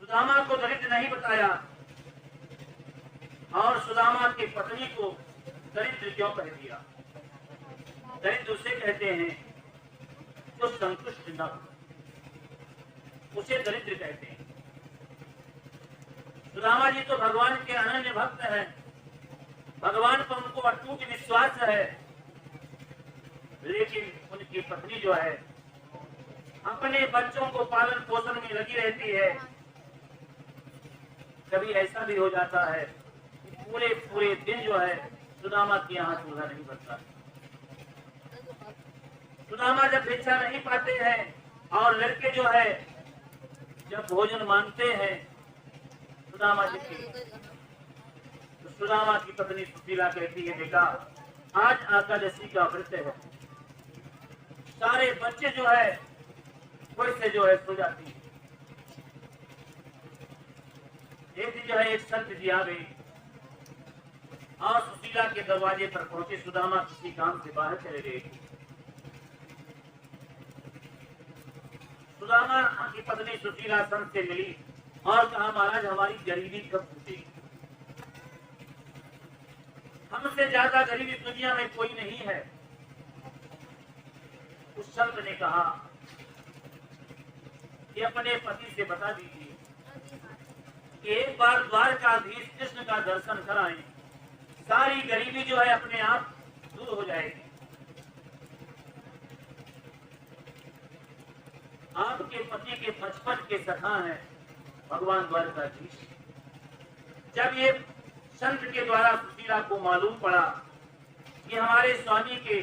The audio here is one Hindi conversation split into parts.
सुदामा को दरिद्र नहीं बताया और सुदामा की पत्नी को दरिद्र क्यों कह दिया? दरिद्र उसे कहते हैं जो संतुष्ट न हो, उसे दरिद्र कहते हैं। सुदामा जी तो भगवान के अनन्य भक्त हैं, भगवान पर उनको अटूट विश्वास है, लेकिन उनकी पत्नी जो है अपने बच्चों को पालन पोषण में लगी रहती है। कभी ऐसा भी हो जाता है पूरे पूरे दिन जो है सुदामा के यहाँ चूल्हा नहीं बनता। सुदामा जब भिक्षा नहीं पाते हैं और लड़के जो है जब भोजन मांगते हैं सुदामा जी की, तो सुदामा की पत्नी सुशीला कहती है, बेटा आज एकादशी का व्रत है। सारे बच्चे जो है कोई से जो है सो जाती है। एक दिन जो है एक संत जी आ गई और सुशीला के दरवाजे पर पहुंचे। सुदामा किसी काम से बाहर चले गए। सुदामा की पत्नी सुशीला संत से मिली और कहा, महाराज हमारी गरीबी कब छूटेगी? हमसे ज्यादा गरीबी दुनिया में कोई नहीं है। उस संत ने कहा कि अपने पति से बता दीजिए कि एक बार द्वारकाधीश कृष्ण का दर्शन कराएं, सारी गरीबी जो है अपने आप दूर हो जाएगी। आपके पति के बचपन के सखा हैं भगवान द्वारकाधीश। जब ये संत के द्वारा सुशीला को मालूम पड़ा कि हमारे स्वामी के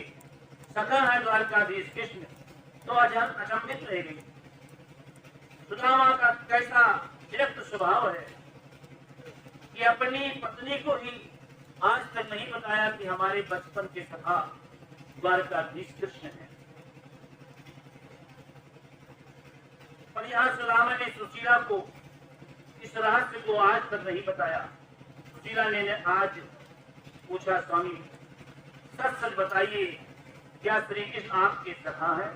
सखा है द्वारकाधीश कृष्ण, तो अचंभित रह गई। सुदामा का कैसा विरक्त स्वभाव है कि अपनी पत्नी को ही आज तक नहीं बताया कि हमारे बचपन के सखा द्वारकाधीश कृष्ण है। पर यहाँ सुदामा ने सुशीला को इस रहस्य को आज तक नहीं बताया। सुशीला ने आज पूछा, स्वामी सच सच बताइए, क्या श्री कृष्ण आपके सखा है?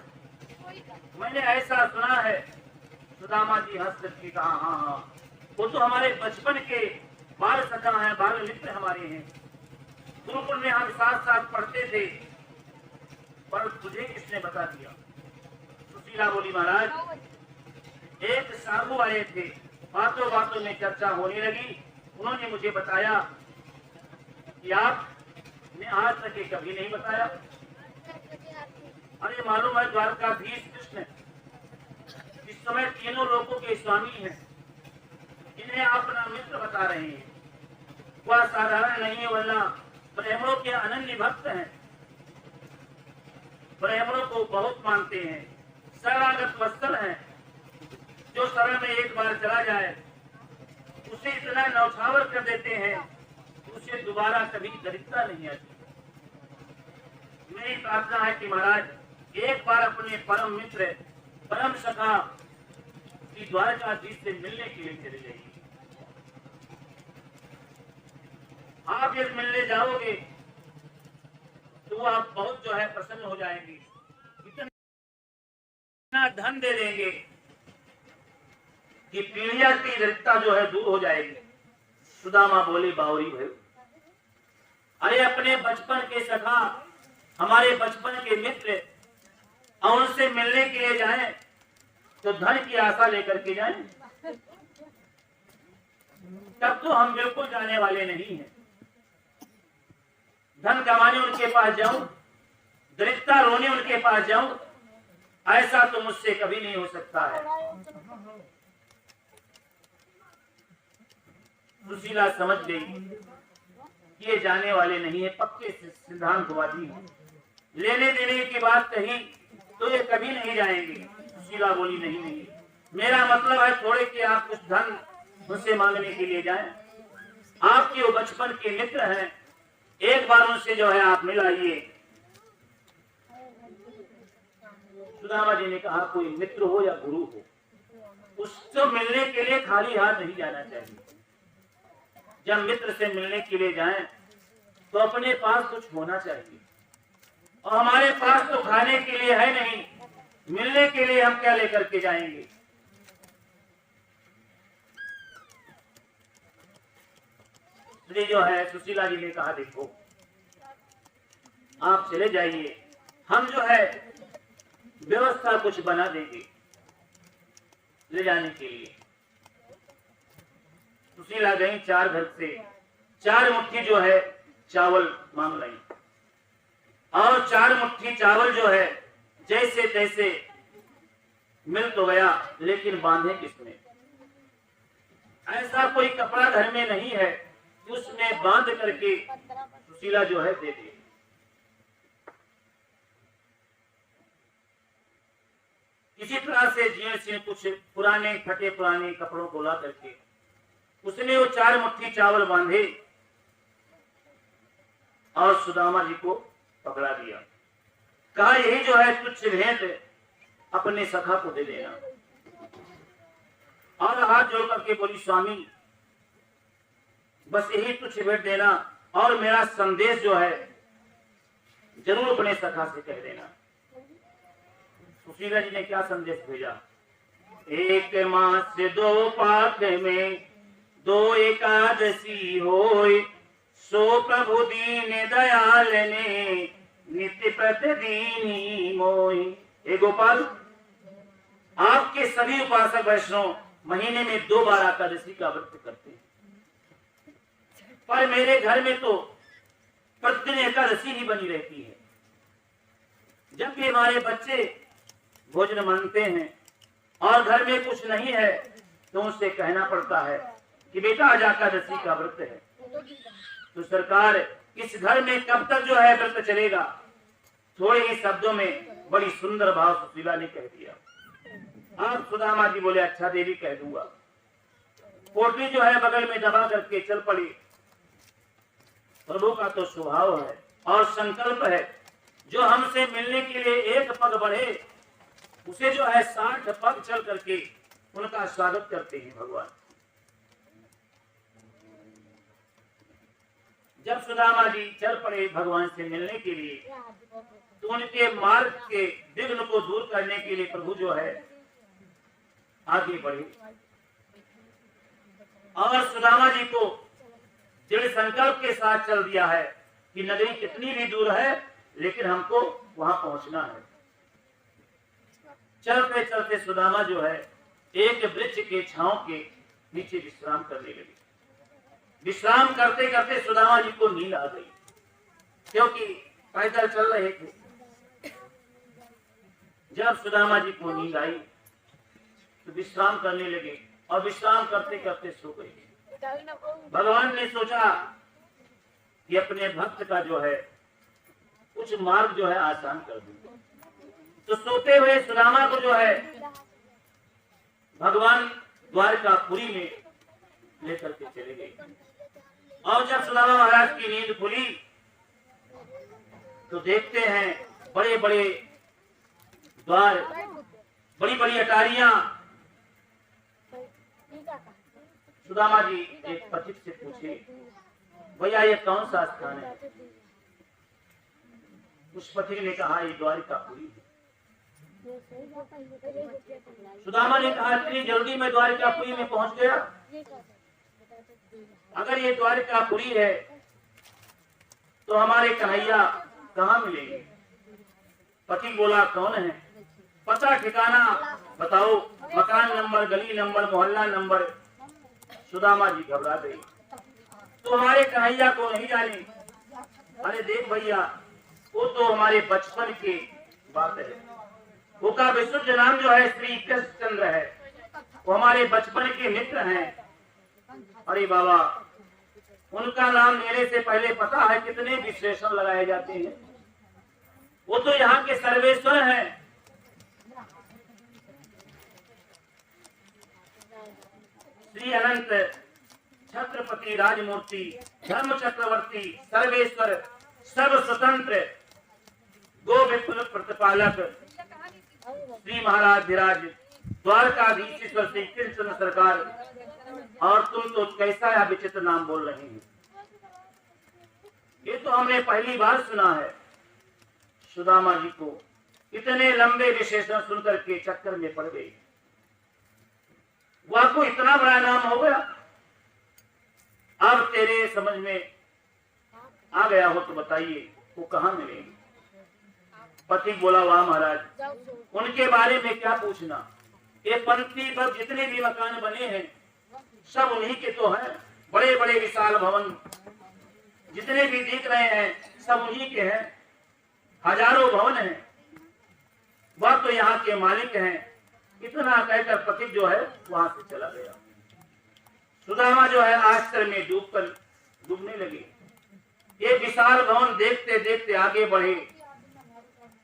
मैंने ऐसा सुना है। सुदामा जी हंस करके कहा, हाँ हाँ, वो तो हमारे बचपन के बाल सखा हैं, बाल मित्र हमारे हैं। गुरुकुल में हम साथ साथ पढ़ते थे, पर तुझे किसने बता दिया? सुशीला बोली, महाराज एक साधु आए थे, बातों बातों में चर्चा होने लगी। उन्होंने मुझे बताया कि आपने आज तक ये कभी नहीं बताया। अरे मालूम है द्वारकाधीश कृष्ण इस समय तीनों लोगों के स्वामी हैं, इन्हें अपना मित्र बता रहे हैं। वह साधारण नहीं है, वरना ब्राह्मणों के अनन्य भक्त हैं, ब्राह्मणों को बहुत मानते हैं, शरणागत वत्सल हैं। जो शरण में एक बार चला जाए उसे इतना नौछावर कर देते हैं, उसे दोबारा कभी दरिद्रता नहीं आती। मेरी प्रार्थना है कि महाराज एक बार अपने परम मित्र परम सखा की द्वारकाधीश से मिलने के लिए चले जाइए। आप जब मिलने जाओगे तो आप बहुत जो है प्रसन्न हो जाएंगे, इतना धन दे देंगे कि पीढ़िया की दरिद्रता जो है दूर हो जाएगी। सुदामा बोले, बावरी भाई, अरे अपने बचपन के सखा, हमारे बचपन के मित्र, और उनसे मिलने के लिए जाएं तो धन की आशा लेकर के जाएं, तब तो हम बिल्कुल जाने वाले नहीं हैं। धन कमाने उनके पास जाऊं, दरिद्रता रोने उनके पास जाऊं, ऐसा तो मुझसे कभी नहीं हो सकता है। सुशीला समझ गई ये जाने वाले नहीं है, पक्के सिद्धांतवादी हैं। लेने देने की बात कही तो ये कभी नहीं जाएंगे। सुशीला बोली, नहीं नहीं, मेरा मतलब है थोड़े कि आप कुछ धन उनसे मांगने के लिए जाएं। आपके वो बचपन के मित्र हैं, एक बार उनसे जो है आप मिलाइए। सुदामा जी ने कहा, कोई मित्र हो या गुरु हो, उससे मिलने के लिए खाली हाथ नहीं जाना चाहिए। जब मित्र से मिलने के लिए जाएं तो अपने पास कुछ होना चाहिए, और हमारे पास तो खाने के लिए है नहीं, मिलने के लिए हम क्या लेकर के जाएंगे? श्री जो है सुशीला जी ने कहा, देखो आप चले जाइए, हम जो है व्यवस्था कुछ बना देंगे ले जाने के लिए। सुशीला गई, 4 घर से 4 मुट्ठी जो है चावल मांग लाई, और 4 मुट्ठी चावल जो है जैसे तैसे मिल तो गया, लेकिन बांधे किसने? ऐसा कोई कपड़ा घर में नहीं है कि उसमें बांध करके सुशीला जो है दे दे। इसी तरह से जीवन से कुछ पुराने फटे पुराने कपड़ों को ला करके उसने वो 4 मुट्ठी चावल बांधे और सुदामा जी को पकड़ा दिया। कहा, यही जो है तुच्छ भेंट अपने सखा को दे देना। और हाथ जोड़ करके बोली, स्वामी बस यही तुच्छ भेंट देना, और मेरा संदेश जो है जरूर अपने सखा से कह देना। सुशीला जी ने क्या संदेश भेजा? 1 मास 2 पाक में 2 एकादशी होय, सो प्रभु दीन दयाल ने नित्य प्रतिदीनी मोय। हे गोपाल, आपके सभी उपासक वैष्णव महीने में 2 बार एकादशी का व्रत करते हैं, पर मेरे घर में तो प्रतिदिन एकादशी ही बनी रहती है। जब भी हमारे बच्चे भोजन मांगते हैं और घर में कुछ नहीं है तो उनसे कहना पड़ता है कि बेटा आज एकादशी का व्रत है। तो सरकार, इस घर में कब तक जो है व्रत चलेगा? थोड़े ही शब्दों में बड़ी सुंदर भाव सुशीला ने कह दिया। आप सुदामा जी बोले, अच्छा देवी कह दूंगा। पोटली जो है बगल में दबा करके चल पड़ी। प्रभु का तो स्वभाव है और संकल्प है, जो हमसे मिलने के लिए 1 पग बढ़े उसे जो है 60 पग चल करके उनका स्वागत करते हैं भगवान। जब सुदामा जी चल पड़े भगवान से मिलने के लिए, तो उनके मार्ग के विघ्न को दूर करने के लिए प्रभु जो है आगे बढ़े और सुदामा जी को दृढ़ संकल्प के साथ चल दिया है कि नगरी कितनी भी दूर है लेकिन हमको वहां पहुंचना है। चलते चलते सुदामा जो है एक वृक्ष के छांव के नीचे विश्राम करने लगे। विश्राम करते करते सुदामा जी को नींद आ गई, क्योंकि पैदल चल रहे थे। जब सुदामा जी को नींद आई तो विश्राम करने लगे और विश्राम करते करते सो गए। भगवान ने सोचा कि अपने भक्त का जो है कुछ मार्ग जो है आसान कर दूंगा। तो सोते हुए सुदामा को जो है भगवान द्वारकापुरी में लेकर के चले गए। और जब सुदामा महाराज की नींद खुली तो देखते हैं बड़े बड़े द्वार, बड़ी बड़ी अटारियां। सुदामा जी एक पथिक से पूछे, भैया ये कौन सा स्थान है? उस पथिक ने कहा, ये द्वारकापुरी है। सुदामा ने कहा, इतनी जल्दी मैं द्वारकापुरी में पहुंच गया? अगर ये द्वारकापुरी है तो हमारे कन्हैया कहाँ मिलेंगे? पथिक बोला, कौन है? पता ठिकाना बताओ, मकान नंबर, गली नंबर, मोहल्ला नंबर। सुदामा जी घबरा गई, तो हमारे कन्हैया को नहीं जाने? अरे देख भैया, वो तो हमारे बचपन की बात है। वो का विशुद्ध नाम जो है श्री कृष्णचंद्र है, वो हमारे बचपन के मित्र हैं। अरे बाबा, उनका नाम लेने से पहले पता है कितने विशेषण लगाए जाते हैं। वो तो यहाँ के सर्वेश्वर हैं। श्री अनंत छत्रपति राजमूर्ति धर्म चक्रवर्ती सर्वेश्वर सर्व स्वतंत्र गो विपुल प्रतिपालक श्री महाराज धीराज द्वारकाधीश्वर श्री कृष्ण सरकार। और तुम तो कैसा यह विचित्र नाम बोल रहे हैं? ये तो हमने पहली बार सुना है। सुदामा जी को इतने लंबे विशेषण सुनकर के चक्कर में पड़ गई। वह को इतना बड़ा नाम हो गया। अब तेरे समझ में आ गया हो तो बताइए वो कहाँ मिलेंगे। पति बोला वाह महाराज, उनके बारे में क्या पूछना, ये पंक्ति पर जितने भी मकान बने हैं सब उन्हीं के तो हैं। बड़े बड़े विशाल भवन जितने भी दिख रहे हैं सब उन्हीं के हैं। हजारों भवन हैं, वह तो यहाँ के मालिक हैं। इतना कहकर पति जो है वहां से चला गया। सुदामा जो है आश्चर्य में डूबने लगे। ये विशाल भवन देखते देखते आगे बढ़े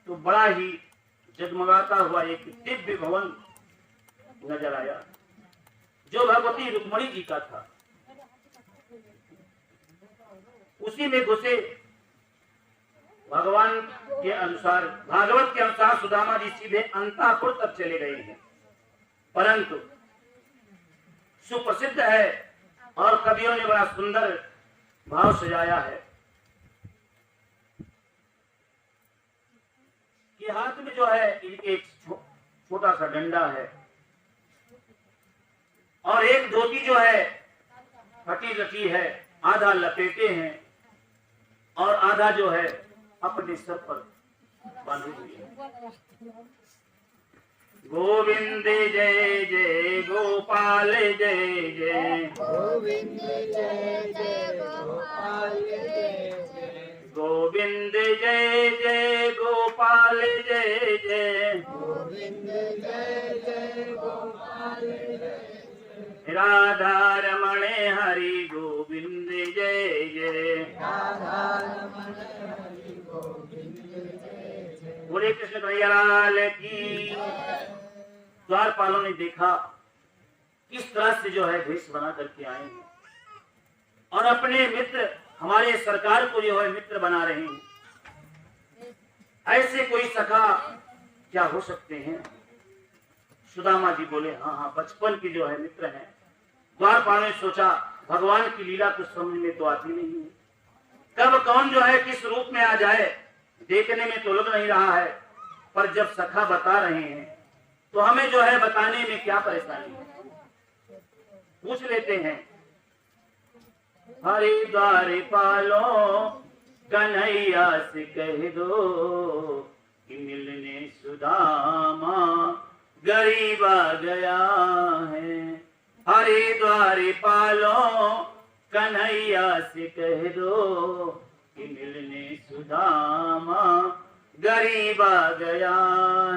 तो बड़ा ही जगमगाता हुआ एक दिव्य भवन नजर आया जो भगवती रुक्मणी जी का था। उसी में घुसे। भगवान के अनुसार, भागवत के अनुसार सुदामा जी सीधे अंतापुर तक चले गए हैं, परंतु सुप्रसिद्ध है और कवियों ने बड़ा सुंदर भाव सजाया है कि हाथ में जो है एक छोटा सा डंडा है और एक धोती जो है फटी रटी है, आधा लपेटे हैं और आधा जो है अपने सर पर बांधी हुई है। गोविंद जय जय गोपाल जय जय, गोविंद जय जय गोपाल जय जय, गोविंद जय जय गोपाल जय जय, गोविंद जय जय गोपाल जय जय, राधा रमण हरि गोविंद जय जय, राधा रमण हरि गोविंद जय जय। बोले कृष्ण कन्हैया लाल की। द्वारपालों ने देखा किस तरह से जो है भेष बना करके आए हैं और अपने मित्र हमारे सरकार को जो है मित्र बना रहे हैं। ऐसे कोई सखा क्या हो सकते हैं। सुदामा जी बोले हाँ हाँ बचपन के जो है मित्र हैं। द्वारपालों ने सोचा भगवान की लीला कुछ समझ में तो आती नहीं है, कब कौन जो है किस रूप में आ जाए देखने में तो लग नहीं रहा है, पर जब सखा बता रहे हैं तो हमें जो है बताने में क्या परेशानी है। पूछ लेते हैं। हरिद्वार पालो कन्हैया से कह दो कि मिलने सुदामा गरीब आ गया है। हरिद्वार पालो कन्हैया से कह दो कि मिलने सुदामा गरीब आ गया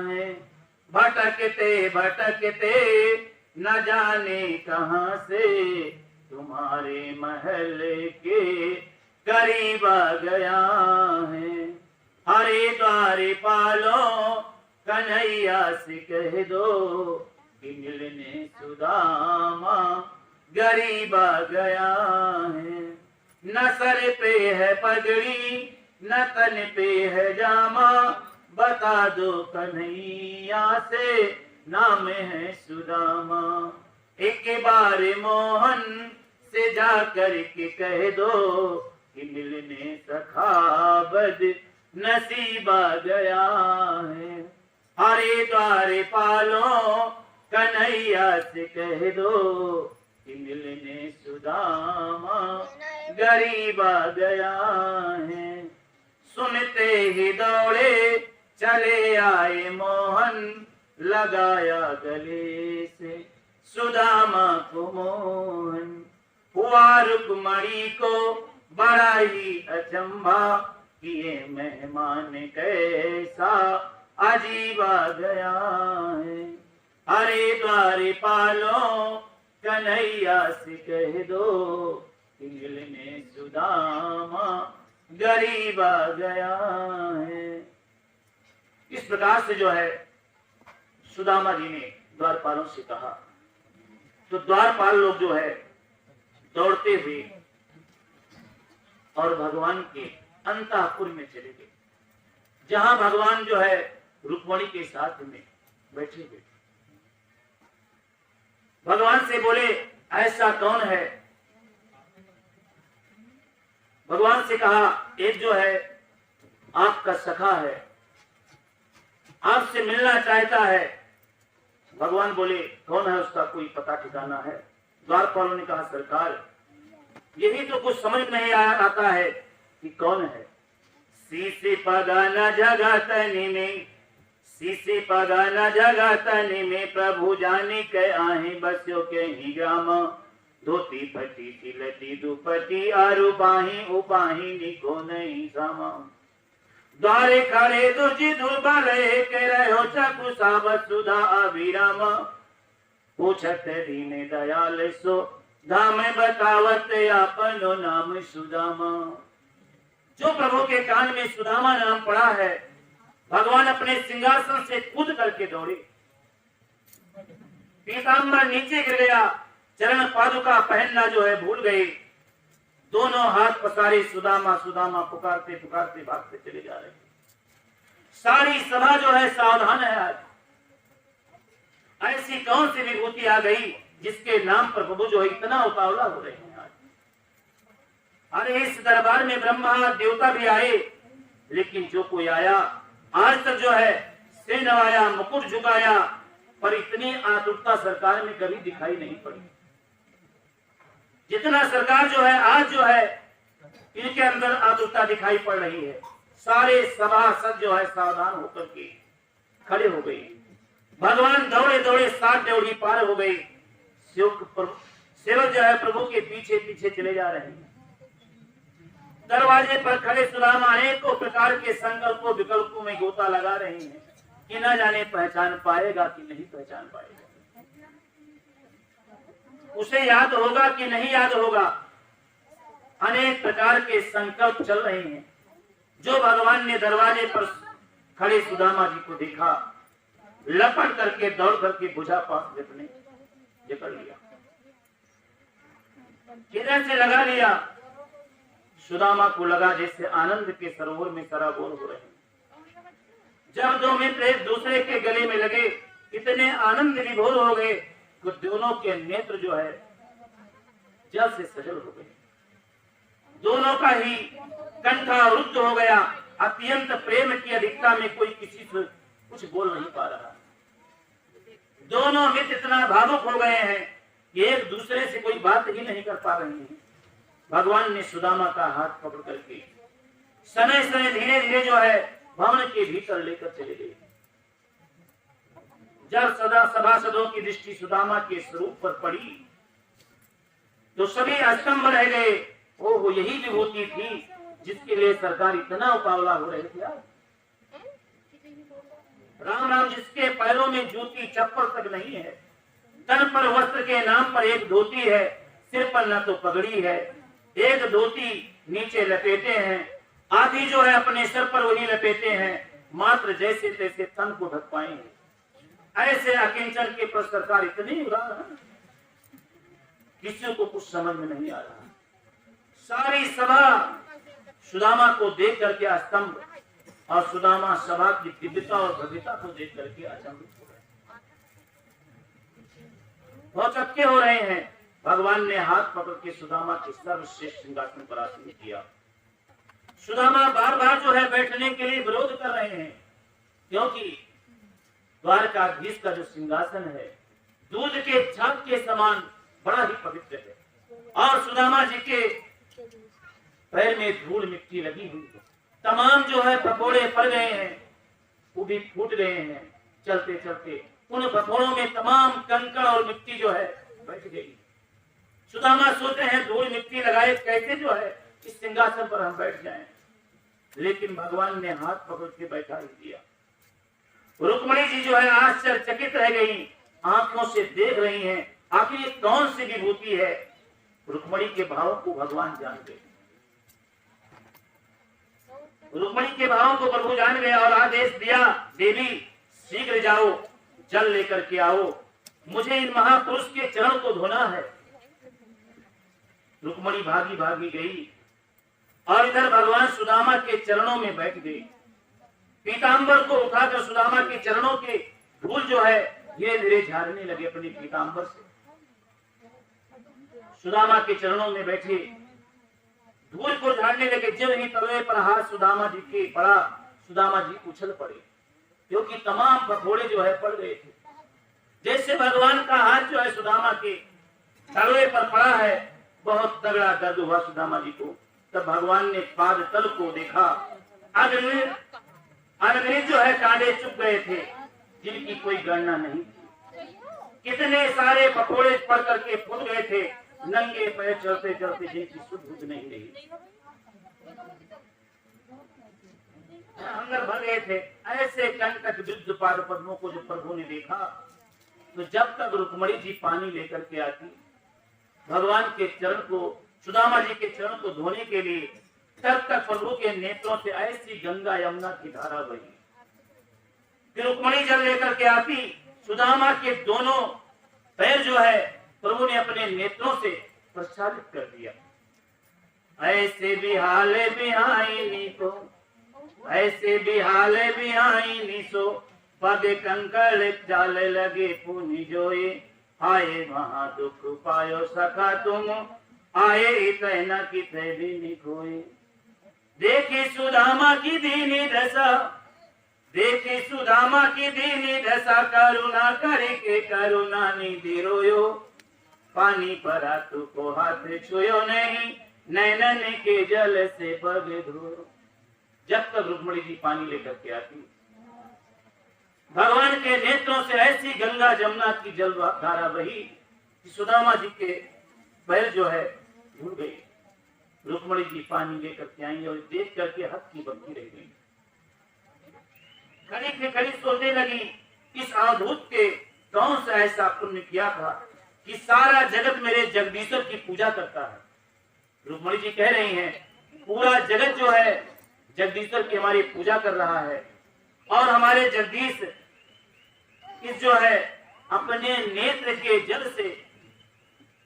है। भटकते भटकते न जाने कहां से तुम्हारे महल के करीब आ गया है। हरिद्वार पालो कन्हैया से कह दो कि मिलने सुदामा गरीब आ गया है। न सर पे है पगड़ी न तन पे है जामा, बता दो कन्हैया से नाम है सुदामा। एक बार मोहन से जा कर के कह दो कि मिलने सखा बद नसीब आ गया है। हरिद्वार पालो कन्हैया से कह दो कि मिलने सुदामा गरीब आ गया है। सुनते ही दौड़े चले आए मोहन, लगाया गले से सुदामा को मोहन। हुआ रुक्मणी को बड़ा ही अचंभा कि ये मेहमान कैसा अजीब आ गया है। हरिद्वार पालो कन्हैया से कह दो कि मिलने सुदामा गरीब आ गया है। इस प्रकार से जो है सुदामा जी ने द्वारपालों से कहा तो द्वारपाल लोग जो है दौड़ते हुए और भगवान के अंतःपुर में चले गए, जहां भगवान जो है रुक्मणी के साथ में बैठे हुए। भगवान से बोले ऐसा कौन है। भगवान से कहा एक जो है आपका सखा है, आपसे मिलना चाहता है। भगवान बोले कौन है, उसका कोई पता ठिकाना है। द्वारपालों ने कहा सरकार यही तो कुछ समझ नहीं आता है कि कौन है। सीसी पगाना जगतनी में, सीसी पगाना जगतनी में, प्रभु जानी के आहे बस्यो के ही ग्राम। धोती फटी तिलती दुपटी आरु बाही उपाही निको नहीं समा। द्वारे खड़े दुर्जी दुर्बल के रहो चकु सावत सुधा अभिराम। पूछत दीन दयाल सो धाम बतावत अपनो नाम सुदामा। जो प्रभु के कान में सुदामा नाम पड़ा है, भगवान अपने सिंहासन से कूद करके दौड़े। पीताम्बर नीचे गिर गया, चरण पादुका पहनना जो है भूल गए। दोनों हाथ पसारे सुदामा सुदामा पुकारते पुकारते भागते चले जा रहे। सारी सभा जो है सावधान है। आज ऐसी कौन सी विभूति आ गई जिसके नाम पर प्रभु जो है इतना उतावला हो रहे हैं। आज अरे इस दरबार में ब्रह्मा देवता भी आए, लेकिन जो कोई आया आज तक जो है सिर नवाया मुकुट झुकाया, पर इतनी आतुरता सरकार में कभी दिखाई नहीं पड़ी जितना सरकार जो है आज जो है इनके अंदर आतुरता दिखाई पड़ रही है। सारे सभासद जो है सावधान होकर के खड़े हो गए। भगवान दौड़े दौड़े 7 ड्योढ़ी पार हो गई। सेवक जो है प्रभु के पीछे पीछे चले जा रहे हैं। दरवाजे पर खड़े सुदामा अनेकों प्रकार के संकल्पों विकल्पों में गोता लगा रहे हैं कि न जाने पहचान पाएगा कि नहीं पहचान पाएगा, उसे याद होगा कि नहीं याद होगा। अनेक प्रकार के संकल्प चल रहे हैं। जो भगवान ने दरवाजे पर खड़े सुदामा जी को देखा, लपट करके दौड़ करके भुजा पास अपने जकड़ लिया, किधर से लगा लिया। सुदामा को लगा जैसे आनंद के सरोवर में सराबोर हो रहे हैं। जब दो मित्र एक दूसरे के गले में लगे, इतने आनंद विभोर हो गए कि दोनों के नेत्र जो है जल से सजल हो गए। दोनों का ही कंठा रुद्ध हो गया। अत्यंत प्रेम की अधिकता में कोई किसी से कुछ बोल नहीं पा रहा। दोनों मित्र इतना भावुक हो गए हैं कि एक दूसरे से कोई बात ही नहीं कर पा रहे हैं। भगवान ने सुदामा का हाथ पकड़ करके सने सने धीरे धीरे जो है भवन के भीतर लेकर चले गए। जब सदा सभासदों की दृष्टि सुदामा के स्वरूप पर पड़ी तो सभी अस्तंभ रह गए। ओह, यही विभूति थी जिसके लिए सरकार इतना उतावला हो रही थी। राम राम, जिसके पैरों में जूती चप्पल तक नहीं है, तन पर वस्त्र के नाम पर एक धोती है, सिर पर न तो पगड़ी है, एक धोती नीचे लपेटे हैं, आधी जो है अपने सर पर वही लपेटे हैं, मात्र जैसे तैसे तन को ढक पाएंगे। ऐसे अकिंचन के पर सरकार इतनी उदार है, किसी को कुछ समझ में नहीं आ रहा। सारी सभा सुदामा को देख करके अस्तंभ और सुदामा सभा की दिव्यता और भव्यता को देख करके अचंभित हो रहे, बहुत चक्के हो रहे हैं। भगवान ने हाथ पकड़ के सुदामा के सर्वश्रेष्ठ सिंहासन पर आसीन किया। सुदामा बार बार जो है बैठने के लिए विरोध कर रहे हैं, क्योंकि द्वारकाधीश का जो सिंहासन है दूध के छाप के समान बड़ा ही पवित्र है, और सुदामा जी के पैर में धूल मिट्टी लगी हुई है। तमाम जो है भगोड़े पड़ गए हैं, वो भी फूट गए हैं। चलते चलते उन भगोड़ों में तमाम कंकड़ और मिट्टी जो है बैठ गई। सुदामा सोचते हैं धूल मिट्टी लगाए कैसे जो है इस सिंहासन पर हम बैठ जाएं, लेकिन भगवान ने हाथ पकड़ के बैठा ही दिया। रुक्मणी जी जो है आश्चर्यचकित रह गई, आंखों से देख रही हैं आखिर ये कौन सी विभूति है। रुक्मणी के भावों को भगवान जान गए, रुक्मणी के भावों को प्रभु जान गए और आदेश दिया, देवी शीघ्र जाओ, जल लेकर के आओ, मुझे इन महापुरुष के चरण को धोना है। रुक्मणी भागी भागी गई और इधर भगवान सुदामा के चरणों में बैठ गई। पीतांबर को उठाकर सुदामा के चरणों के धूल जो है धीरे धीरे झाड़ने लगे अपने पीतांबर से। सुदामा के चरणों में बैठे धूल को झाड़ने लगे। जब ही तलवे पर हाथ सुदामा जी के पड़ा, सुदामा जी उछल पड़े, क्योंकि तमाम भगोड़े जो है पड़ गए थे। जैसे भगवान का हाथ जो है सुदामा के तलवे पर पड़ा है, बहुत तगड़ा दर्द हुआ सुदामा जी को। तब भगवान ने पाद तल को देखा, अनगिनत जो है कांटे चुप गए थे, जिनकी कोई गणना नहीं थी। कितने सारे पकोड़े पड़ करके फूट गए थे, नंगे पैर चलते चलते जिनकी सुध बुध नहीं रही, अंदर भर गए थे। ऐसे कंटक विरुद्ध पाद पद्मों को जो प्रभु ने देखा, तो जब तक रुक्मणी जी पानी लेकर के आती, भगवान के चरण को, सुदामा जी के चरण को धोने के लिए, तब तक प्रभु के नेत्रों से ऐसी गंगा यमुना की धारा बही। फिर रुक्मणी जल लेकर के आती, सुदामा के दोनों पैर जो है प्रभु ने अपने नेत्रों से प्रचारित कर दिया। ऐसे भी हाले बिहाई को, ऐसे भी हाले बिहाई सो, पद कंकड़ जाल लगे पुनि जोए, आए वहां दुख पायो सखा तुम, आए इतना की भी खोए। देखी सुदामा की दीनी दशा, देखी सुदामा की दीनी दशा, करुणा करके करुणा निधि रोयो, पानी परा तू को हाथ छुयो नहीं, नैनन के जल से पग धोयो। जब तक रुक्मणी जी पानी लेकर के आती, भगवान के नेत्रों से ऐसी गंगा जमुना की जल धारा बही कि सुदामा जी के पैर जो है धुल गई। रुक्मणी जी पानी लेकर के आई और देख करके हक की बंदी रह गई। खड़ी के खड़ी सोचने लगी, इस अवधूत के कौन सा ऐसा पुण्य किया था कि सारा जगत मेरे जगदीश्वर की पूजा करता है। रुक्मणी जी कह रही हैं, पूरा जगत जो है जगदीश्वर की हमारी पूजा कर रहा है, और हमारे जगदीश इस जो है अपने नेत्र के जल से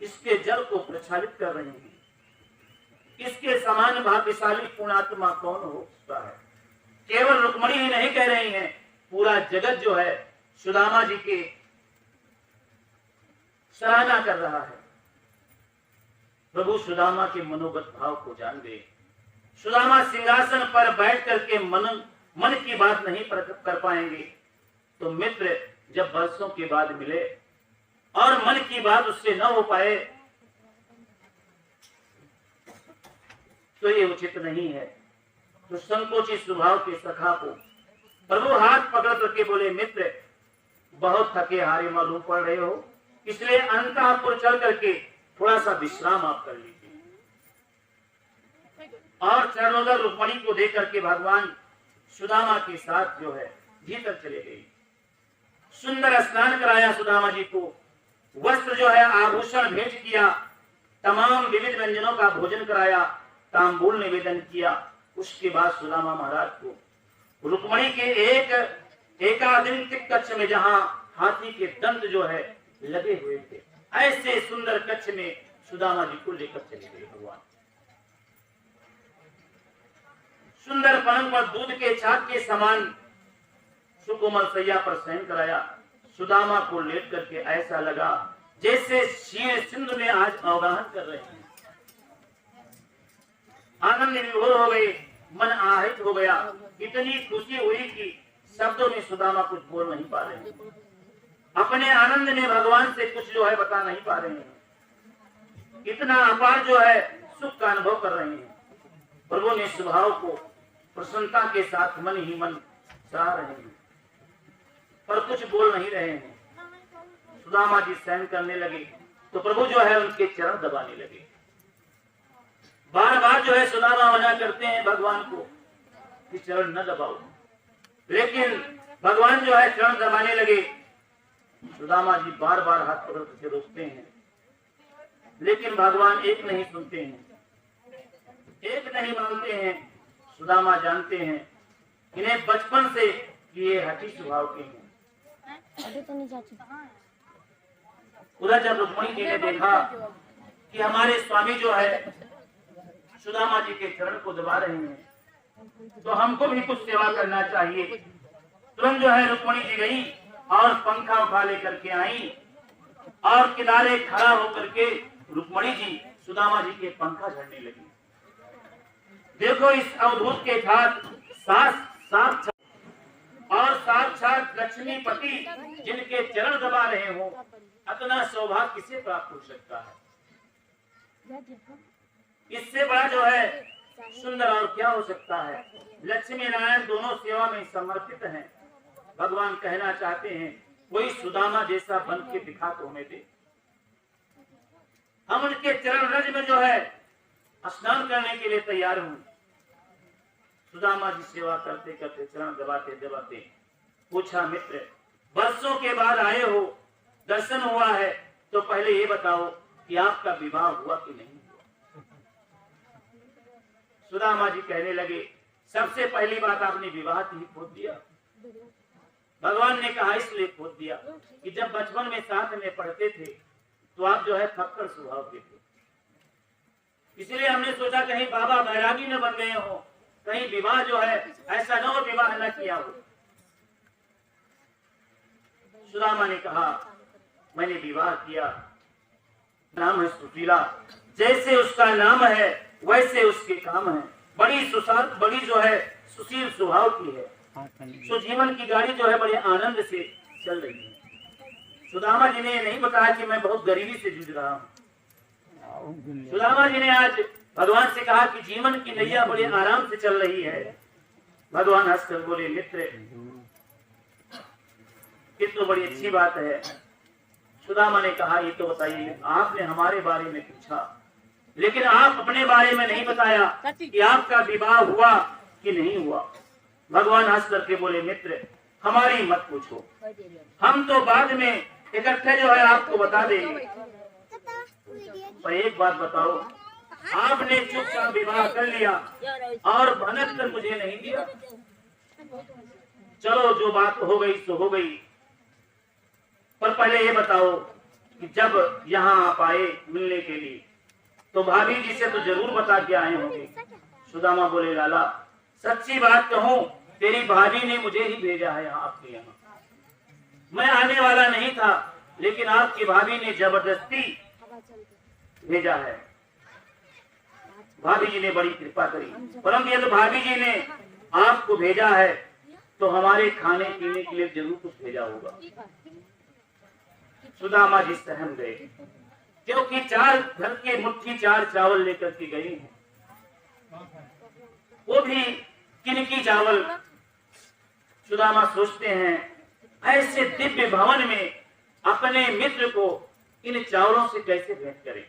इसके जल को प्रक्षालित कर रहे हैं। इसके समान भाग्यशाली पुण्यात्मा कौन हो सकता है। केवल रुक्मणी ही नहीं कह रही हैं, पूरा जगत जो है सुदामा जी के सराहना कर रहा है। प्रभु सुदामा के मनोगत भाव को जान गए। सुदामा सिंहासन पर बैठ करके मन की बात नहीं कर पाएंगे, तो मित्र जब वर्षों के बाद मिले और मन की बात उससे न हो पाए, तो ये उचित नहीं है। तो संकोची स्वभाव के सखा को प्रभु हाथ पकड़ करके बोले, मित्र बहुत थके हारे मालूम पड़ रहे हो, इसलिए अंतःपुर चल करके थोड़ा सा विश्राम आप कर लीजिए। और चरणोदर रुक्मणी को देख करके भगवान सुदामा के साथ जो है भीतर चले गए। सुंदर स्नान कराया सुदामा जी को, वस्त्र जो है आभूषण भेंट किया, तमाम विविध व्यंजनों का भोजन कराया, तांबूल निवेदन किया। उसके बाद सुदामा महाराज को रुक्मणी के एकाधिक कक्ष में, जहां हाथी के दंत जो है लगे हुए थे, ऐसे सुंदर कक्ष में सुदामा जी को लेकर चले गए भगवान। सुंदर पलंग पर दूध के छाप के समान सुकोमल सैया पर शयन कराया। सुदामा को लेट करके ऐसा लगा जैसे क्षीण सिंधु में आज अवगाहन कर रहे हैं। आनंद विभोर हो गए, मन आहित हो गया। इतनी खुशी हुई कि शब्दों में सुदामा कुछ बोल नहीं पा रहे हैं। अपने आनंद में भगवान से कुछ जो है बता नहीं पा रहे हैं। इतना अपार जो है सुख का अनुभव कर रहे हैं। प्रभु ने स्वभाव को प्रसन्नता के साथ मन ही मन सराह रहे हैं, पर कुछ बोल नहीं रहे हैं। सुदामा जी सहन करने लगे तो प्रभु जो है उनके चरण दबाने लगे। बार बार जो है सुदामा मना करते हैं भगवान को कि चरण न दबाओ, लेकिन भगवान जो है चरण दबाने लगे। सुदामा जी बार बार हाथ पकड़ के रोकते हैं, लेकिन भगवान एक नहीं सुनते हैं, एक नहीं मानते हैं। सुदामा जानते हैं इन्हें बचपन से ये हठी स्वभाव के हैं। उधर जब रुक्मणी जी ने देखा कि हमारे स्वामी जो है सुदामा जी के चरण को दबा रहे हैं, तो हमको भी कुछ सेवा करना चाहिए। तुरंत जो है रुक्मणी जी गई और पंखा उठा लेकर के आई और किनारे खड़ा होकर के रुक्मणी जी सुदामा जी के पंखा झड़ने लगी। देखो इस अवधूत के साथ और साक्षात लक्ष्मीपति जिनके चरण दबा रहे हो, इतना सौभाग्य किसे प्राप्त हो सकता है। इससे बड़ा जो है सुंदर और क्या हो सकता है। लक्ष्मी नारायण दोनों सेवा में समर्पित हैं। भगवान कहना चाहते हैं कोई सुदामा जैसा बन के दिखा तो हमें दे। हम उनके चरण रज में जो है स्नान करने के लिए तैयार हूं। सुदामा जी सेवा करते करते चरण दबाते दबाते पूछा, मित्र वर्षों के बाद आए हो, दर्शन हुआ है, तो पहले ये बताओ कि आपका विवाह हुआ कि नहीं हुआ। सुदामा जी कहने लगे, सबसे पहली बात आपने विवाह की ही खोद दिया। भगवान ने कहा इसलिए खोद दिया कि जब बचपन में साथ में पढ़ते थे तो आप जो है फक्कड़ स्वभाव के थे, इसलिए हमने सोचा कहीं बाबा बैरागी न बन गए हो, कहीं विवाह जो है ऐसा न हो विवाह न किया हो। सुदामा ने कहा मैंने विवाह किया, नाम है सुशीला, जैसे उसका नाम है वैसे उसके काम है, बड़ी जो है सुशील स्वभाव की है। सो जीवन की गाड़ी जो है बड़े आनंद से चल रही है। सुदामा जी ने नहीं बताया कि मैं बहुत गरीबी से जूझ रहा हूँ। सुदामा जी ने आज भगवान से कहा कि जीवन की नैया बड़े आराम से चल रही है। भगवान हंसकर बोले, मित्र ये तो बड़ी अच्छी बात है। सुदामा ने कहा ये तो बताइए, आपने हमारे बारे में पूछा लेकिन आप अपने बारे में नहीं बताया कि आपका विवाह हुआ कि नहीं हुआ। भगवान हंस करके बोले, मित्र हमारी मत पूछो, हम तो बाद में इकट्ठे जो है आपको बता देंगे। पर एक बात बताओ, आपने चुपचाप विवाह कर लिया और भनक कर मुझे नहीं दिया। चलो जो बात हो गई सो हो गई, पर पहले ये बताओ कि जब यहाँ आप आए मिलने के लिए तो भाभी जी से तो जरूर बता के आए होंगे। सुदामा बोले, लाला सच्ची बात कहूँ तेरी भाभी ने मुझे ही भेजा है आपके यहाँ। मैं आने वाला नहीं था लेकिन आपकी भाभी ने जबरदस्ती भेजा है। भाभी जी ने बड़ी कृपा करी, परंतु यदि भाभी जी ने आपको भेजा है तो हमारे खाने पीने के लिए जरूर कुछ भेजा होगा। सुदामा जी सहम गए क्योंकि 4 घर के मुट्ठी 4 चावल लेकर के गई हैं, वो भी किनकी चावल। सुदामा सोचते हैं ऐसे दिव्य भवन में अपने मित्र को इन चावलों से कैसे भेंट करें।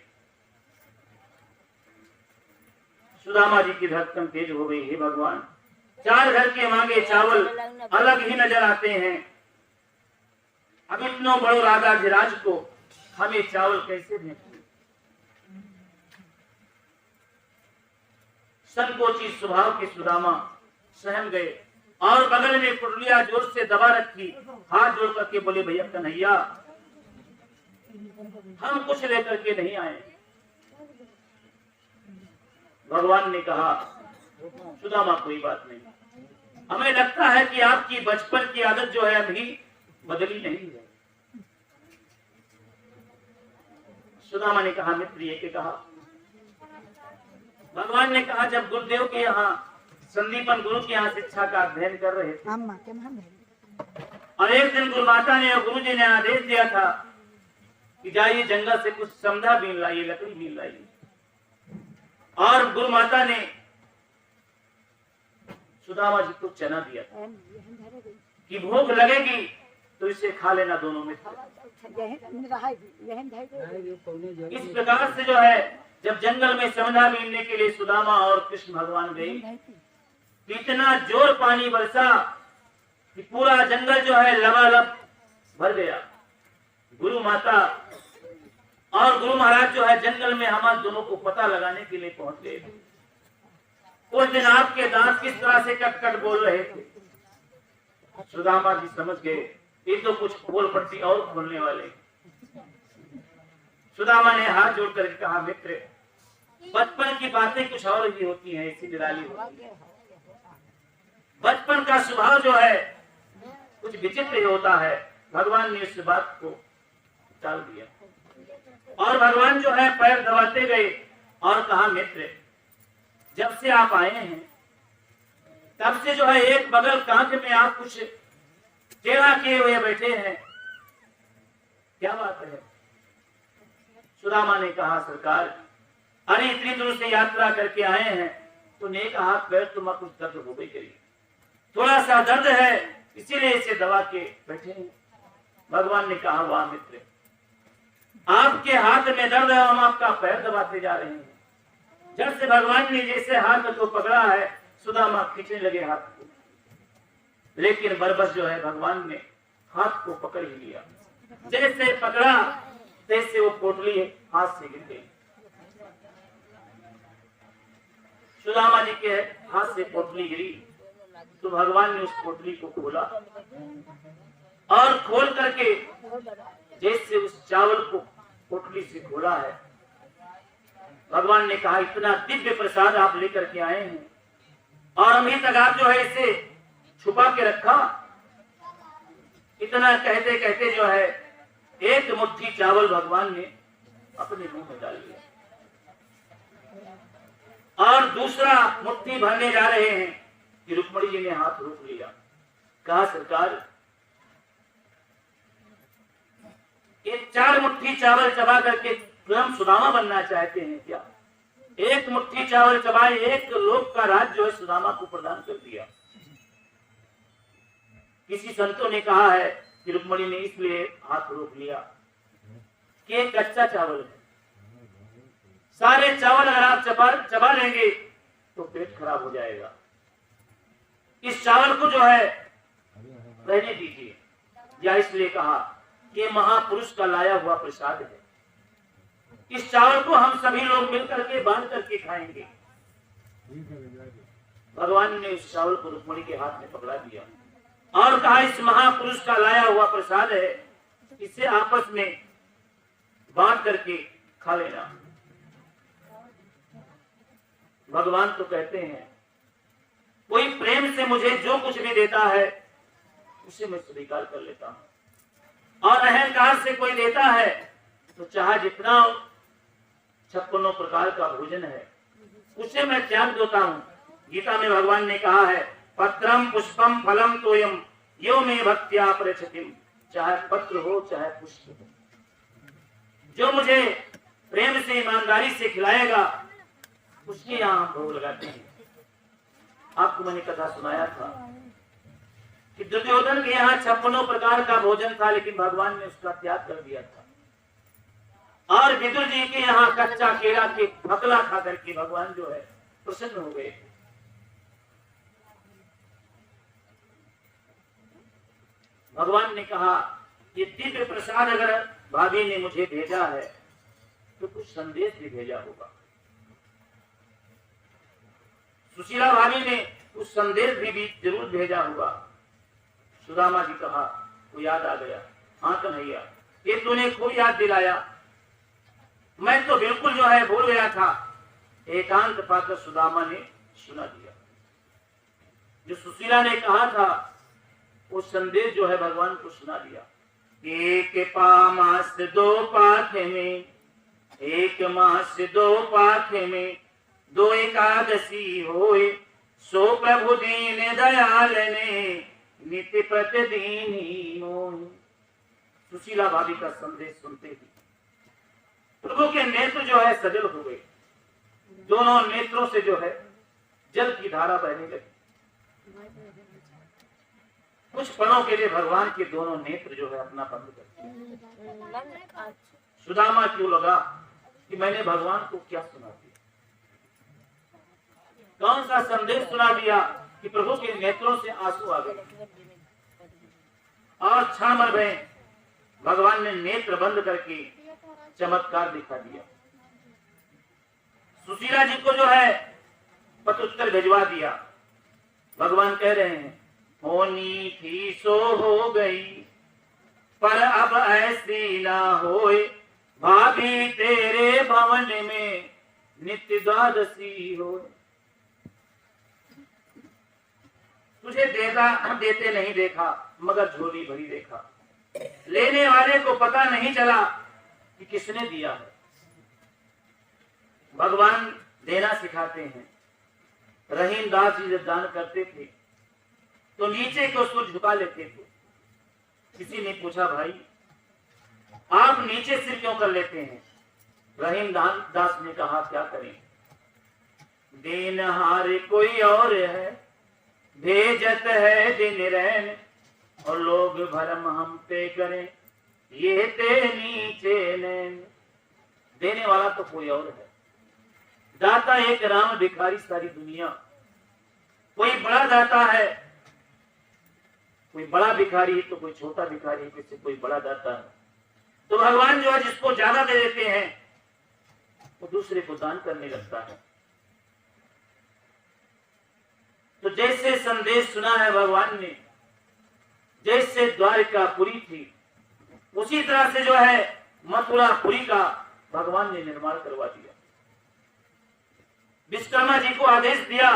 सुदामा जी की धड़कन तेज हो गई, हे भगवान 4 घर के मांगे चावल अलग ही नजर आते हैं, अब इतनो बड़ो राजा धीराज को हमें चावल कैसे भेंट करें। संकोची स्वभाव के सुदामा सहम गए और बगल में पुटलिया जोर से दबा रखी, हाथ जोड़ करके बोले, भैया कन्हैया हम कुछ लेकर के नहीं आए। भगवान ने कहा, सुदामा कोई बात नहीं, हमें लगता है कि आपकी बचपन की आदत जो है अभी बदली नहीं है। सुदामा ने कहा, मित्र ये के कहा। भगवान ने कहा, जब गुरुदेव के यहाँ संदीपन गुरु के यहाँ शिक्षा का अध्ययन कर रहे थे और एक दिन गुरु माता ने और गुरु जी ने आदेश दिया था कि जाइए जंगल से कुछ समधा बीन लाइए, लकड़ी बीन लाइए, और गुरु माता ने सुदामा जी को चना दिया था कि भूख लगेगी तो इसे खा लेना दोनों में। इस प्रकार से जो है जब जंगल में समधा बीनने के लिए सुदामा और कृष्ण भगवान गए, इतना जोर पानी बरसा कि पूरा जंगल जो है लबालब भर गया। गुरु माता और गुरु महाराज जो है जंगल में हमारे दोनों को पता लगाने के लिए पहुंच गए। उस दिन आपके दांत किस तरह से कट कट बोल रहे थे। सुदामा जी समझ गए ये तो कुछ खोल पट्टी और खोलने वाले। सुदामा ने हाथ जोड़ कर कहा, मित्र बचपन की बातें कुछ और ही होती हैं, ऐसी निराली होती है। बचपन का स्वभाव जो है कुछ विचित्र होता है। भगवान ने इस बात को टाल दिया और भगवान जो है पैर दबाते गए और कहा, मित्र जब से आप आए हैं तब से जो है एक बगल कांच में आप कुछ टेढ़ा किए हुए बैठे हैं, क्या बात है। सुदामा ने कहा, सरकार अरे इतनी दूर से यात्रा करके आए हैं तो नेक हाथ पैर तो कुछ दर्द हो गई करिए, थोड़ा सा दर्द है इसीलिए इसे दबा के बैठे हैं। भगवान ने कहा वाह मित्र, आपके हाथ में दर्द है, हम आपका पैर दबाते जा रहे हैं। जब से भगवान ने जैसे हाथ को पकड़ा है सुदामा खींचने लगे हाथ को, लेकिन बरबस जो है भगवान ने हाथ को पकड़ ही लिया। जैसे पकड़ा तैसे वो पोटली हाथ से गिर गई। सुदामा जी के हाथ से पोटली गिरी तो भगवान ने उस पोटली को खोला और खोल करके जैसे उस चावल को पोटली से खोला है, भगवान ने कहा इतना दिव्य प्रसाद आप लेकर के आए हैं और अभी तक आप जो है इसे छुपा के रखा। इतना कहते कहते जो है एक मुट्ठी चावल भगवान ने अपने मुंह में डाल लिया और दूसरा मुट्ठी भरने जा रहे हैं कि रुक्मणी जी ने हाथ रोक लिया। कहा सरकार ये 4 मुट्ठी चावल चबा करके स्वयं सुदामा बनना चाहते हैं क्या? एक मुट्ठी चावल चबाए एक लोक का राज जो है सुदामा को प्रदान कर दिया। किसी संतों ने कहा है कि रुक्मणी ने इसलिए हाथ रोक लिया कि एक कच्चा चावल है, सारे चावल अगर आप चबा लेंगे तो पेट खराब हो जाएगा। इस चावल को जो है रहने दीजिए। या इसलिए कहा कि महापुरुष का लाया हुआ प्रसाद है, इस चावल को हम सभी लोग मिलकर के बांध करके खाएंगे। भगवान ने इस चावल को रुक्मणी के हाथ में पकड़ा दिया और कहा इस महापुरुष का लाया हुआ प्रसाद है, इसे आपस में बांट करके खा लेना। भगवान तो कहते हैं कोई प्रेम से मुझे जो कुछ भी देता है उसे मैं स्वीकार कर लेता हूं और अहंकार से कोई देता है तो चाहे जितना 56 प्रकार का भोजन है उसे मैं त्याग देता हूं। गीता में भगवान ने कहा है पत्रम पुष्पम फलम तोयम यो में भक्त्या प्रचतिम, चाहे पत्र हो चाहे पुष्प हो, जो मुझे प्रेम से ईमानदारी से खिलाएगा उसके यहाँ हम भोग लगाते हैं। आपको मैंने कथा सुनाया था कि दुर्योधन के यहाँ 56 प्रकार का भोजन था लेकिन भगवान ने उसका त्याग कर दिया था और विदुर जी के यहाँ कच्चा केला के फकला खा करके भगवान जो है प्रसन्न हो गए। भगवान ने कहा ये दिव्य प्रसाद अगर भाभी ने मुझे भेजा है तो कुछ संदेश भी भेजा होगा। सुशीला भाभी ने कुछ संदेश भी जरूर भेजा होगा। सुदामा जी कहा वो याद आ गया, हाँ कन्हैया ये तूने खूब याद दिलाया, मैं तो बिल्कुल जो है भूल गया था। एकांत पाकर सुदामा ने सुना दिया। जो सुशीला ने कहा था वो संदेश जो है भगवान को सुना दिया। एक मास 2 पाखे में, 1 मास 2 पाखे में 2 एकादशी होए, सो प्रभु दीन दयाल ने नित्य प्रतिदिन ही मोहि। सुशीला भाभी का संदेश सुनते ही प्रभु के नेत्र जो है सजल हो गए, दोनों नेत्रों से जो है जल की धारा बहने लगी। कुछ पलों के लिए भगवान के दोनों नेत्र जो है अपना बंद कर दिए। सुदामा क्यों लगा कि मैंने भगवान को क्या सुना दिया, कौन सा संदेश सुना दिया कि प्रभु के नेत्रों से आंसू आ गए और क्षण भर में भगवान ने नेत्र बंद करके चमत्कार दिखा दिया। सुशीला जी को जो है पत्रोत्तर भिजवा दिया। भगवान कह रहे हैं होनी थी सो हो गई पर अब ऐसी ना होए, भाभी तेरे भवन में नित्य द्वादशी हो। तुझे देते नहीं देखा मगर झोली भरी देखा, लेने वाले को पता नहीं चला कि किसने दिया है। भगवान देना सिखाते हैं। रहीम दास जी जब दान करते थे तो नीचे को सिर झुका लेते थे। किसी ने पूछा भाई आप नीचे सिर क्यों कर लेते हैं? रहीम दास ने कहा क्या करें, देनहार कोई और है, भेजत है दिन रैन, और लोग भरम हम पे करें, ये ते नीचे नैन। देने वाला तो कोई और है, दाता एक राम, भिखारी सारी दुनिया। कोई बड़ा दाता है, कोई बड़ा भिखारी है, तो कोई छोटा भिखारी है, किसी कोई बड़ा दाता है। तो भगवान जो है जिसको ज्यादा दे देते हैं वो दूसरे को दान करने लगता है। तो जैसे संदेश सुना है भगवान ने, जैसे द्वारिकापुरी थी, उसी तरह से जो है मथुरापुरी का भगवान ने निर्माण करवा दिया। विश्वकर्मा जी को आदेश दिया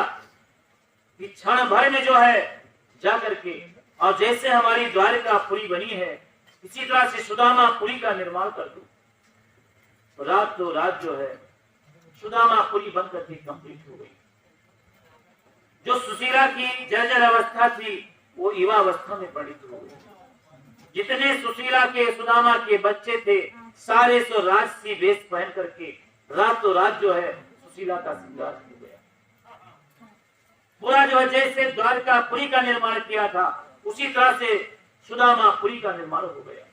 कि क्षण भर में जो है जाकर के, और जैसे हमारी द्वारिकापुरी बनी है इसी तरह से सुदामापुरी का निर्माण कर दो। रातों रात जो है सुदामापुरी बनकर के कंप्लीट हो गई। जो सुशीला की जर्जर अवस्था थी वो युवा अवस्था में परिणित हो गई। जितने सुशीला के सुदामा के बच्चे थे सारे सो राजसी वेश पहन करके रातों रात जो है सुशीला का श्रृंगार हो गया। पूरा जो है जैसे द्वारकापुरी का निर्माण किया था उसी तरह से सुदामापुरी का निर्माण हो गया।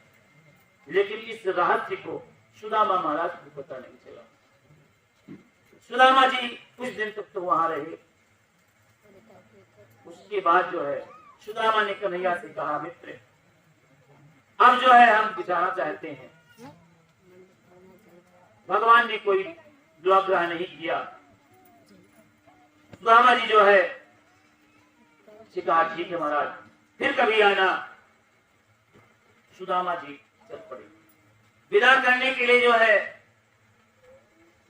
लेकिन इस रहस्य को सुदामा महाराज को पता नहीं चला। सुदामा जी कुछ दिन तक तो वहां रहे। उसके बाद जो है सुदामा ने कन्हैया से कहा, मित्र अब जो है हम जाना चाहते हैं। भगवान ने कोई दुआग्रह नहीं किया। सुदामा जी जो है कहा ठीक है महाराज, फिर कभी आना। सुदामा जी चल पड़े। विदा करने के लिए जो है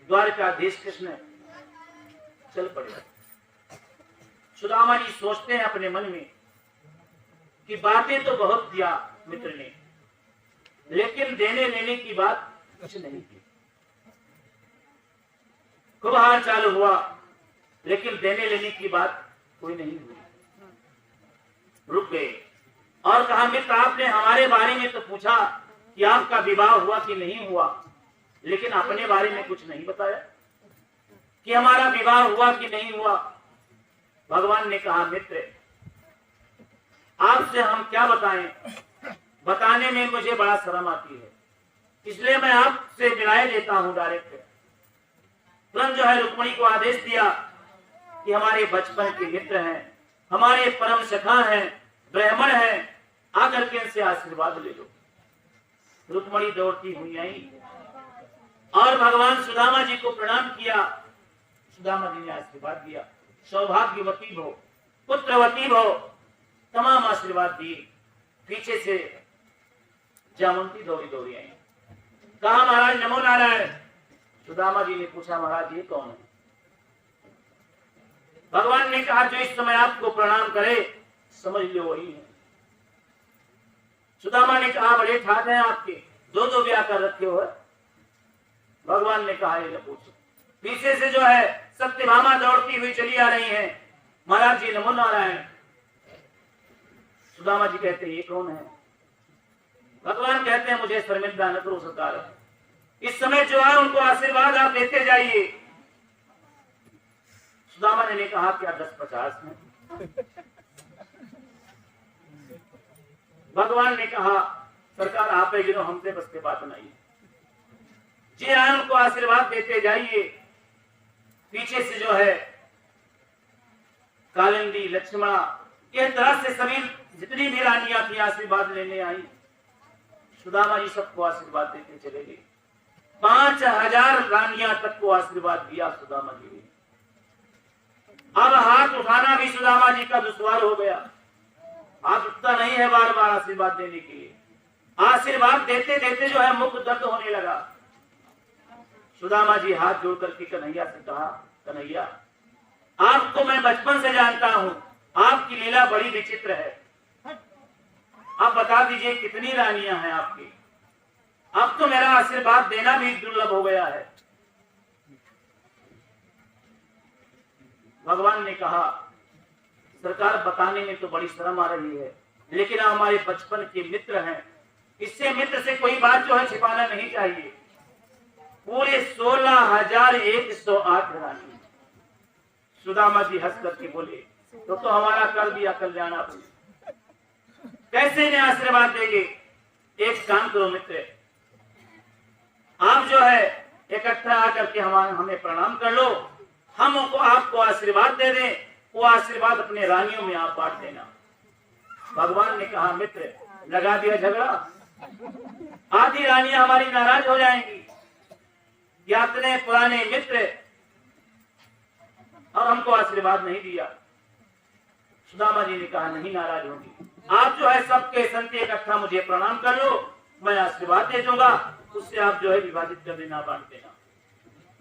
द्वारकाधीश कृष्ण चल पड़े। सुदामा जी सोचते हैं अपने मन में कि बातें तो बहुत किया मित्र ने, लेकिन देने लेने की बात कुछ नहीं की। खूब हाल चालू हुआ लेकिन देने लेने की बात कोई नहीं हुई। रुक गए और कहा, मित्र आपने हमारे बारे में तो पूछा कि आपका विवाह हुआ कि नहीं हुआ, लेकिन अपने बारे में कुछ नहीं बताया कि हमारा विवाह हुआ कि नहीं हुआ। भगवान ने कहा, मित्र आपसे हम क्या बताएं, बताने में मुझे बड़ा शर्म आती है, इसलिए मैं आपसे विदाई लेता हूं डायरेक्ट। तुरंत जो है रुक्मिणी को आदेश दिया कि हमारे बचपन के मित्र हैं, हमारे परम सखा हैं, ब्राह्मण हैं, आकर के इनसे आशीर्वाद ले लो। रुक्मिणी दौड़ती हुई आई और भगवान सुदामा जी को प्रणाम किया। सुदामा जी ने आशीर्वाद दिया, सौभाग्यवती भो, पुत्रवती भो, तमाम आशीर्वाद दिए। पीछे से जामवंती दौड़ी दौड़ी आई। कहा, महाराज नमो नारायण। सुदामा जी ने पूछा, महाराज ये कौन है? भगवान ने कहा, जो इस समय आपको प्रणाम करे समझ लो वही है। सुदामा ने कहा, बड़े ठाठ हैं आपके, दो दो ब्याह कर रखे हो। भगवान ने कहा, ये पूछो। पीछे से जो है सत्यभामा दौड़ती हुई चली आ रही है। महाराज जी नमो नारायण। सुदामा जी कहते ये कौन है? भगवान कहते हैं, मुझे शर्मिंदा न करो सरकार, इस समय जो है उनको आशीर्वाद आप देते जाइए। सुदामा ने कहा, क्या 10-50 में? भगवान ने कहा, सरकार आप है गिनो, हमसे बस के बात नहीं। जी हाँ, उनको आशीर्वाद देते जाइए। पीछे से जो है कालिंदी, लक्ष्मणा, इस तरह से सभी जितनी भी रानियां थी आशीर्वाद लेने आई। सुदामा जी सबको आशीर्वाद देते चले गए। 5000 रानियां तक को आशीर्वाद दिया सुदामा जी ने। अब हाथ उठाना भी सुदामा जी का दुश्वार हो गया। हाथ उठता नहीं है बार बार आशीर्वाद देने के लिए। आशीर्वाद देते देते जो है मुख दर्द होने लगा। सुदामा जी हाथ जोड़ करके कन्हैया से कहा, कन्हैया आपको मैं बचपन से जानता हूं, आपकी लीला बड़ी विचित्र है। आप बता दीजिए कितनी रानियां हैं आपकी? अब तो मेरा आशीर्वाद देना भी दुर्लभ हो गया है। भगवान ने कहा, सरकार बताने में तो बड़ी शर्म आ रही है, लेकिन आप हमारे बचपन के मित्र हैं, इससे मित्र से कोई बात जो है छिपाना नहीं चाहिए। पूरे 16,108 रानी। सुदामा जी हंस करके बोले, तो हमारा कर दिया कल्याण आपने, कैसे ने आशीर्वाद देंगे? एक काम करो मित्र, आप जो है इकट्ठा आकर के हमें प्रणाम कर लो, हम आपको आशीर्वाद दे दें, वो आशीर्वाद अपने रानियों में आप बांट देना। भगवान ने कहा, मित्र लगा दिया झगड़ा, आधी रानियां हमारी नाराज हो जाएंगी, यात्रे पुराने मित्र और हमको आशीर्वाद नहीं दिया। सुदामा जी ने कहा, नहीं नाराज होंगी, आप जो है सबके संति इकट्ठा मुझे प्रणाम कर लो, मैं आशीर्वाद दे दूंगा, उससे आप जो है विभाजित कर देना, बांट देना।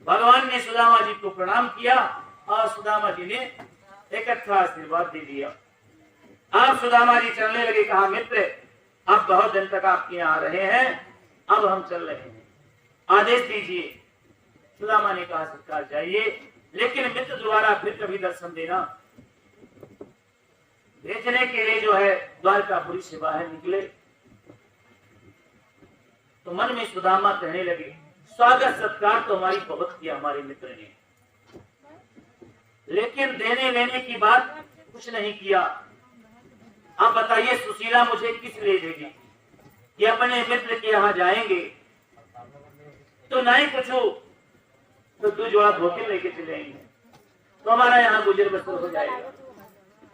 भगवान ने सुदामा जी को प्रणाम किया और सुदामा जी ने इकट्ठा आशीर्वाद दे दिया। अब सुदामा जी चलने लगे। कहा, मित्र अब बहुत दिन तक आपके यहाँ रहे हैं, अब हम चल रहे हैं, आदेश दीजिए। सुदामा ने कहा, सरकार जाइए, लेकिन मित्र दोबारा फिर कभी दर्शन देना। भेजने के लिए जो है द्वारकापुरी से बाहर निकले तो मन में सुदामा कहने लगे, स्वागत सत्कार तो हमारी बहुत किया हमारे मित्र ने, लेकिन देने लेने की बात कुछ नहीं किया। अब बताइए सुशीला मुझे किस ले देगी? कि अपने मित्र के यहाँ जाएंगे तो नहीं पूछो तो 2 जोड़ा धोखे लेके चलेंगे, तो हमारा यहाँ गुजर बसर हो जाएगा।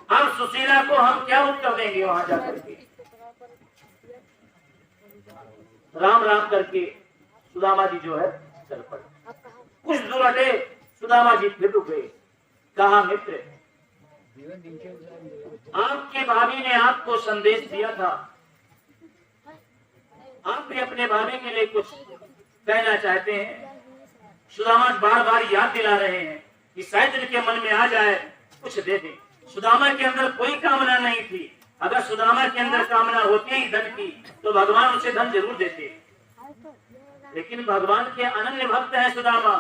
अब सुशीला को हम क्या उत्तर देंगे वहां जाकर के? राम राम करके सुदामा जी जो है चल पड़े। कुछ दूर हटे सुदामा जी फिर रुके। कहा, मित्र आपकी भाभी ने आपको संदेश दिया था, आप भी अपने भाभी के लिए कुछ कहना चाहते हैं। सुदामा बार बार याद दिला रहे हैं कि शायद इनके मन में आ जाए कुछ दे दे। सुदामा के अंदर कोई कामना नहीं थी, अगर सुदामा के अंदर कामना होती धन की तो भगवान उसे धन जरूर देते, लेकिन भगवान के अनन्य भक्त है सुदामा।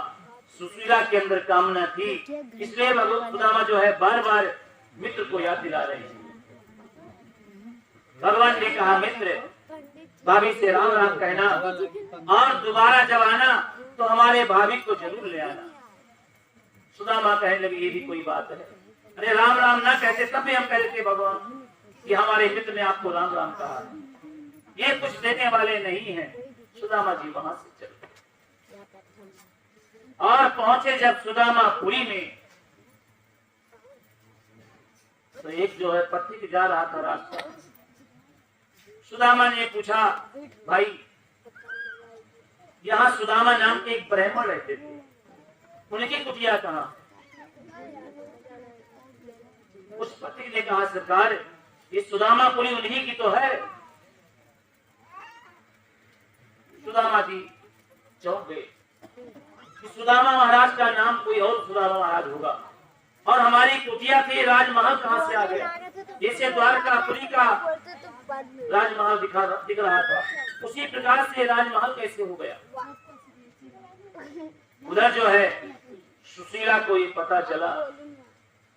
सुशीला के अंदर कामना थी, इसलिए सुदामा जो है बार बार मित्र को याद दिला रहे हैं। भगवान ने कहा, मित्र भाभी से राम राम कहना और दोबारा जब आना तो हमारे भाभी को जरूर ले आना। सुदामा कहने लगे, ये भी कोई बात है? अरे राम राम ना कहते तब भी हम कहते भगवान कि हमारे मित्र ने आपको राम राम कहा, ये कुछ देने वाले नहीं हैं। सुदामा जी वहां से चले और पहुंचे जब सुदामा पुरी में, तो एक जो है पथिक जा रहा था रास्ता। सुदामा ने पूछा, भाई यहाँ सुदामा नाम के एक ब्राह्मण रहते थे, उनकी कुटिया कहाँ? उस पथिक ने कहा, सरकार ये सुदामा पुरी उन्हीं की तो है। सुदामा जी चौंक गए कि सुदामा महाराज का नाम कोई और सुदामा महाराज होगा, और हमारी कुटिया थी, राजमहल कहाँ से आ गया? जैसे द्वारकापुरी का राजमहल दिख रहा था, उसी प्रकार से राजमहल कैसे हो गया? उधर जो है सुशीला को ये पता चला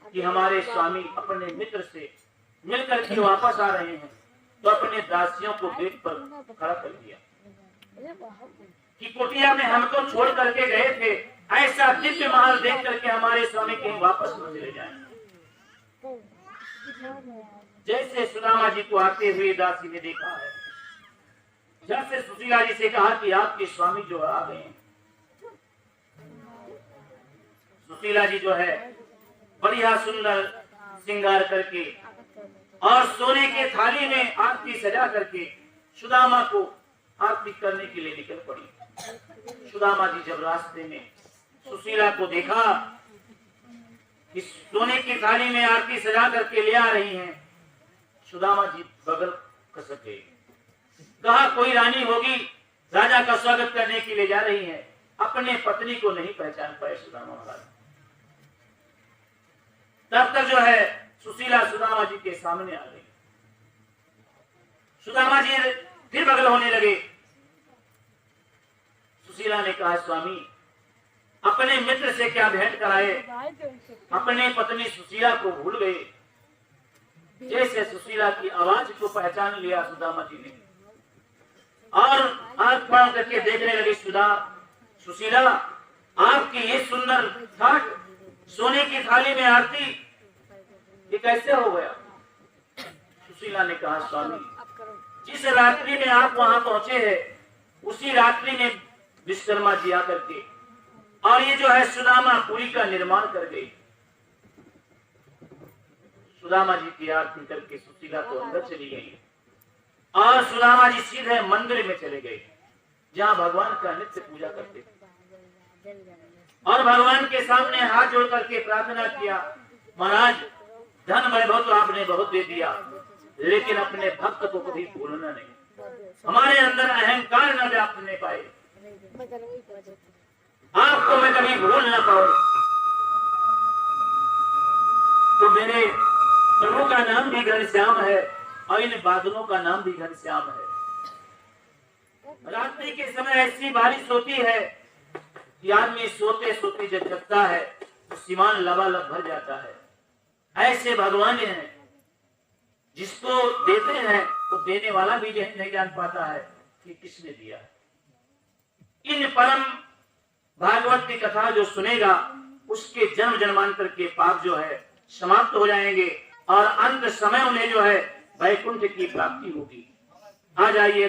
कि हमारे स्वामी अपने मित्र से मिलकर के वापस आ रहे हैं, तो अपने दासियों को गेट पर खड़ा कर दिया कि कुटिया में हमको छोड़ करके गए थे, ऐसा दिव्य महल देख करके हमारे स्वामी कहीं वापस न चले जाएं। जैसे सुदामा जी को आते हुए दासी ने देखा है, जैसे सुशीला जी से कहा कि आपके स्वामी जो आ गए हैं। सुशीला जी जो है बढ़िया सुंदर श्रृंगार करके और सोने के थाली में आरती सजा करके सुदामा को आरती करने के लिए निकल पड़ी। सुदामा जी जब रास्ते में सुशीला को देखा कि सोने की थाली में आरती सजा करके ले आ रही हैं, सुदामा जी बगल खसक गए। कहा, कोई रानी होगी, राजा का स्वागत करने के लिए जा रही है। अपने पत्नी को नहीं पहचान पाए सुदामा महाराज। तब तक जो है सुशीला सुदामा जी के सामने आ गई। सुदामा जी फिर बगल होने लगे। सुशीला ने कहा, स्वामी अपने मित्र से क्या भेंट कराए, अपने पत्नी सुशीला को भूल गए। जैसे सुशीला की आवाज को पहचान लिया सुदामा जी ने और आंख फाड़ करके देखने लगे सुशीला, आपकी ये सुंदर ठाट, सोने की थाली में आरती, ये कैसे हो गया? सुशीला ने कहा, स्वामी, जिस रात्रि में आप वहां पहुंचे हैं, उसी रात्रि में विश्वकर्मा जी आकर के और ये जो है सुदामा पुरी का निर्माण कर गई। सुदामा जी की आरती करके सुशीला तो अंदर चली गई और सुदामा जी सीधे मंदिर में चले गए, जहां भगवान का नित्य पूजा करते थे और भगवान के सामने हाथ जोड़ करके प्रार्थना किया, महाराज, धन वैभव तो आपने बहुत दे दिया, लेकिन अपने भक्त को कभी भूलना नहीं, हमारे अंदर अहंकार न व्याप्त पाए, आपको मैं कभी भूल ना पाऊं। तो मेरे प्रभु का नाम भी घनश्याम है और इन बादलों का नाम भी घनश्याम है। रात्रि के समय ऐसी बारिश होती है कि आदमी सोते सोते जब जगता है तो सीमान लबालब भर जाता है। ऐसे भगवान हैं, जिसको देते हैं तो देने वाला भी नहीं जान पाता है कि किसने दिया। इन परम भागवत की कथा जो सुनेगा, उसके जन्म जन्मांतर के पाप जो है समाप्त हो जाएंगे और अंत समय उन्हें जो है वैकुंठ की प्राप्ति होगी। आ जाइए।